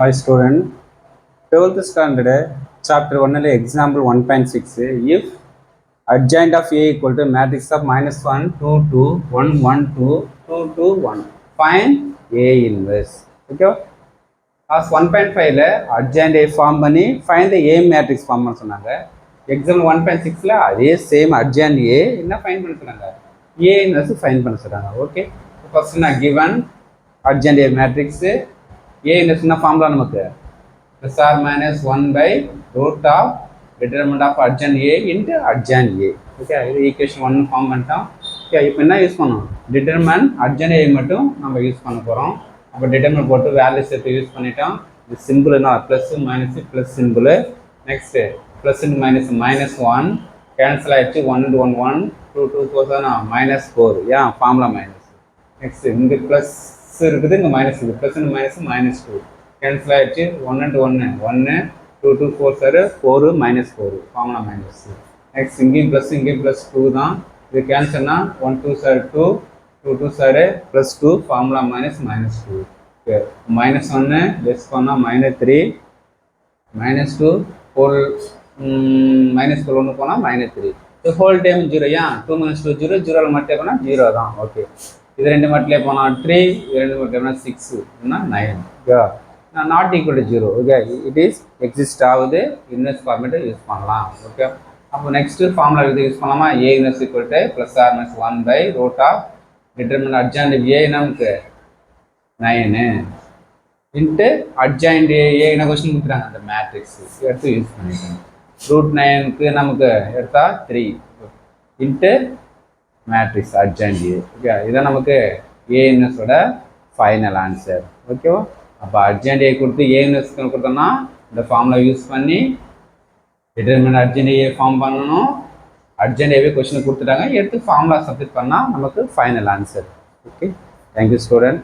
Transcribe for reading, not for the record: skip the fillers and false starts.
Hi student, 12th standard chapter 1 example 1.6 if adjoint of A equal to matrix of minus 1 2 2 1 1 2 2 2 1 find A inverse. Okay, as 1.5 adjoint A form பண்ணி find the A matrix form பண்ண சொன்னாங்க. example 1.6 அதே same adjoint A என்ன find பண்ண சொன்னாங்க, A inverse find பண்ண சொன்னாங்க. Okay, first நான் given adjoint A matrix A inverse என்ன ஃபார்முலா நமக்கு plus or minus 1 by root of determinant of adjoint A into adjoint A. Okay, இது ஈக்குவேஷன் 1 ஃபார்ம் பண்ணிட்டோம். ஓகே, இப்போ என்ன யூஸ் பண்ணோம், டிட்டர்மினன்ட் adjoint A மட்டும் நம்ம யூஸ் பண்ண போகிறோம். அப்போ டிட்டர்மினன்ட் போட்டு வேல்யூஸ் எடுத்து யூஸ் பண்ணிட்டோம். இது சிம்பிள் என்ன, plus minus plus symbol. Next plus into minus minus 1 cancel ஆகிடுச்சு, 1 இன்டு 1 1 2 2 4 தானே மைனஸ் 4, ஏன் ஃபார்முலா மைனஸ். நெக்ஸ்ட் இங்கே ப்ளஸ் இருக்குது, இங்கே மைனஸ் இருக்குது, plus into minus minus 2 cancel ஆகிடுச்சு, 1 into 1 1 2 2 4 sir 4 minus 4 formula minus. Next இங்கேயும் ப்ளஸ் 2 தான், இது கேன்சல்னா 1 2 sir 2 2 2 sir plus 2 formula minus minus 2. Okay, minus 1 less பண்ணால் மைனஸ் 3 மைனஸ் 2 ஹோல் மைனஸ் 4 ஒன்று போனால் minus 3. So whole time zero, ஏன் 2 minus 2 zero, ஜீரோவில் மட்டும் போனால் ஜீரோ தான். ஓகே, இது ரெண்டு மட்டும் போனால் 3, இது ரெண்டு மட்டும் போனால் 6 9. Okay, not equal to zero. Okay, it is exist ஆகுது, இன்வெர்ஸ் ஃபார்மேட்டை யூஸ் பண்ணலாம். ஓகே, அப்போ நெக்ஸ்ட்டு ஃபார்முலா இது யூஸ் பண்ணலாமா, A inverse equal to plus or minus 1 by root of determinant adjoint A நமக்கு 9 இன்ட்டு அட்ஜாயிண்ட் ஏ என்ன question கொடுக்குறாங்க, அந்த மேட்ரிக்ஸ் எடுத்து யூஸ் பண்ணிக்கணும். ரூட் 9க்கு நமக்கு எடுத்தா 3 into matrix adjoint A. Okay, இதான் நமக்கு ஏ இன்வெர்ஸோட ஃபைனல் ஆன்சர். ஓகேவா, அப்போ அர்ஜென்ட் ஏ கொடுத்து ஏ இன்வெர்ஸ் கொடுத்தோம்னா இந்த ஃபார்முலா யூஸ் பண்ணி டிட்டர்மினன்ட் அர்ஜென்ட் ஏ ஃபார்ம் பண்ணணும். அர்ஜென்ட் ஏவே கொஸ்டின் கொடுத்துட்டாங்க, எடுத்து ஃபார்முலா சப்மிட் பண்ணால் நமக்கு final answer. Okay, thank you student.